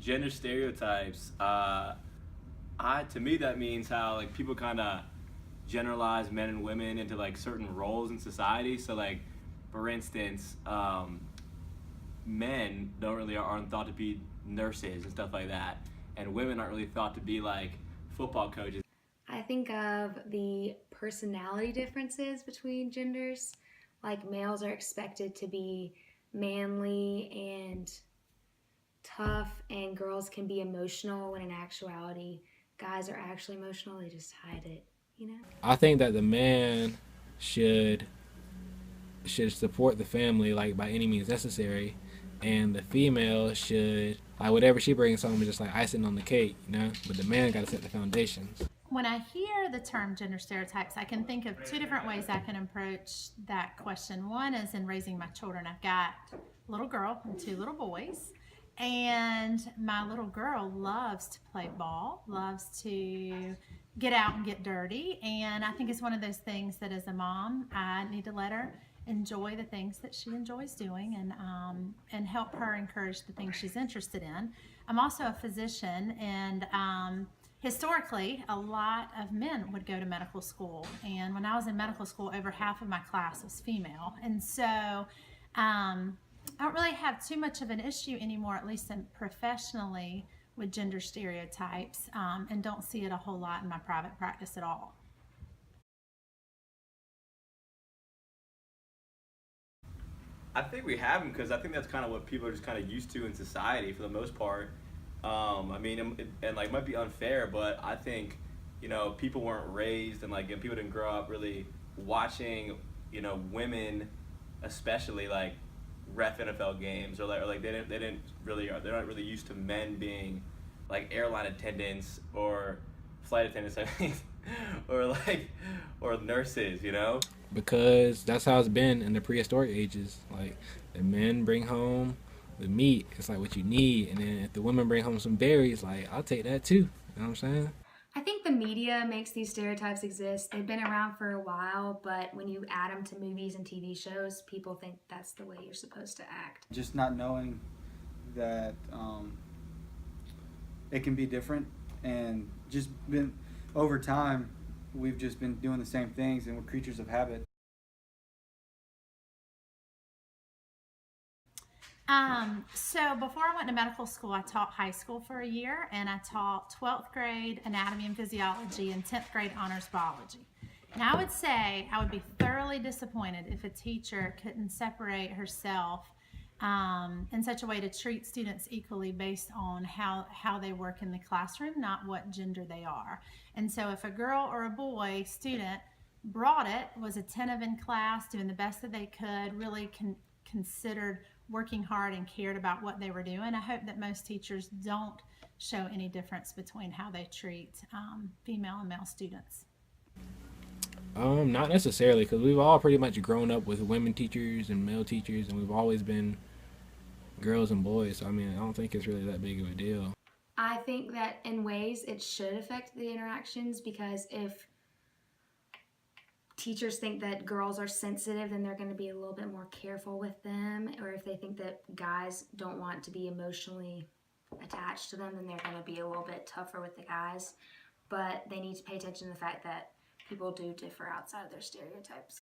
gender stereotypes, to me that means how like people kind of generalize men and women into like certain roles in society. So like, for instance, men aren't thought to be nurses and stuff like that, and women aren't really thought to be like football coaches. I think of the personality differences between genders. Like males are expected to be manly and tough, and girls can be emotional when in actuality, guys are actually emotional. They just hide it, you know? I think that the man should support the family like by any means necessary, and the female should like whatever she brings home is just like icing on the cake, you know. But the man got to set the foundations. When I hear the term gender stereotypes, I can think of two different ways I can approach that question. One is in raising my children. I've got a little girl and two little boys. And my little girl loves to play ball, loves to get out and get dirty. And I think it's one of those things that as a mom, I need to let her enjoy the things that she enjoys doing, and help her encourage the things she's interested in. I'm also a physician, and historically, a lot of men would go to medical school. And when I was in medical school, over half of my class was female. And so I don't really have too much of an issue anymore, at least professionally, with gender stereotypes, and don't see it a whole lot in my private practice at all. I think we have them because I think that's kind of what people are just kind of used to in society for the most part. I mean, and like it might be unfair, but I think people weren't raised and like people didn't grow up really watching women, especially like ref NFL games or like they're not really used to men being like airline attendants or flight attendants, I mean, or nurses, Because that's how it's been in the prehistoric ages. Like the men bring home the meat, it's like what you need, and then if the women bring home some berries, like I'll take that too. You know what I'm saying? I think the media makes these stereotypes exist. They've been around for a while, but when you add them to movies and TV shows, people think that's the way you're supposed to act. Just not knowing that it can be different, and just been over time, we've just been doing the same things, and we're creatures of habit. So before I went to medical school, I taught high school for a year, and I taught 12th grade anatomy and physiology and 10th grade honors biology. And I would say I would be thoroughly disappointed if a teacher couldn't separate herself in such a way to treat students equally based on how they work in the classroom, not what gender they are. And so if a girl or a boy student brought it, was attentive in class, doing the best that they could, really considered working hard and cared about what they were doing, I hope that most teachers don't show any difference between how they treat female and male students. Not necessarily, because we've all pretty much grown up with women teachers and male teachers, and we've always been girls and boys. So, I mean, I don't think it's really that big of a deal. I think that in ways it should affect the interactions, because if teachers think that girls are sensitive, then they're going to be a little bit more careful with them. Or if they think that guys don't want to be emotionally attached to them, then they're going to be a little bit tougher with the guys. But they need to pay attention to the fact that people do differ outside of their stereotypes.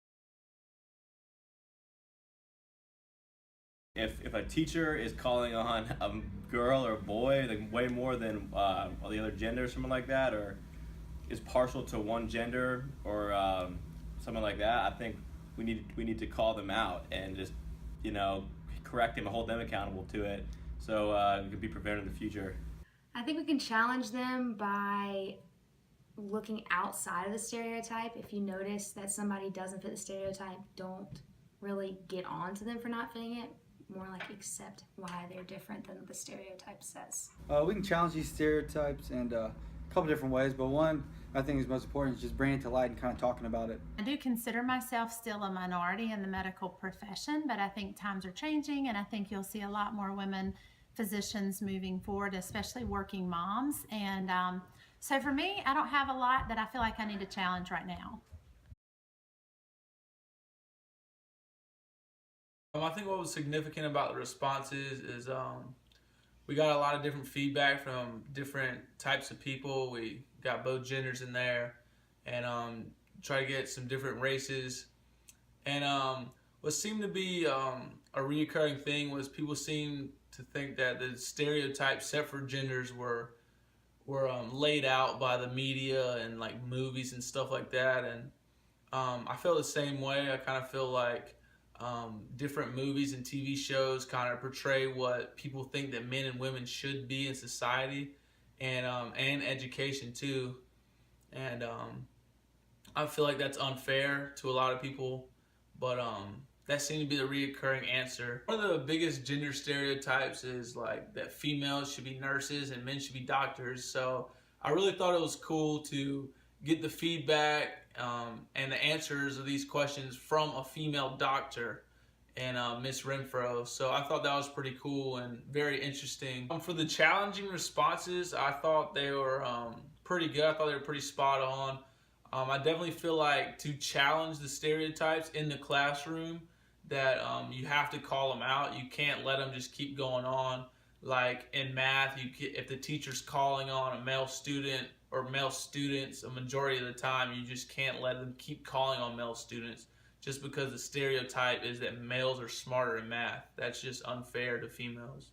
If a teacher is calling on a girl or a boy like way more than all the other genders, something like that, or is partial to one gender or something like that, I think we need to call them out and just correct them and hold them accountable to it, so it could be prevented in the future. I think we can challenge them by looking outside of the stereotype. If you notice that somebody doesn't fit the stereotype, don't really get on to them for not fitting it. More like accept why they're different than the stereotype says. We can challenge these stereotypes in a couple different ways, but one I think is most important is just bringing it to light and kind of talking about it. I do consider myself still a minority in the medical profession, but I think times are changing, and I think you'll see a lot more women physicians moving forward, especially working moms. And so for me, I don't have a lot that I feel like I need to challenge right now. I think what was significant about the responses is we got a lot of different feedback from different types of people. We got both genders in there, and try to get some different races. And what seemed to be a reoccurring thing was people seemed to think that the stereotypes set for genders were laid out by the media and like movies and stuff like that. And I feel the same way. I kind of feel like different movies and TV shows kind of portray what people think that men and women should be in society, and education too. And I feel like that's unfair to a lot of people, but that seemed to be the reoccurring answer. One of the biggest gender stereotypes is like that females should be nurses and men should be doctors. So I really thought it was cool to get the feedback and the answers of these questions from a female doctor, and Miss Renfro. So I thought that was pretty cool and very interesting. For the challenging responses, I thought they were pretty good. I thought they were pretty spot on. I definitely feel like to challenge the stereotypes in the classroom, that you have to call them out. You can't let them just keep going on. Like in math, if the teacher's calling on a male student or male students a majority of the time, you just can't let them keep calling on male students just because the stereotype is that males are smarter in math. That's just unfair to females.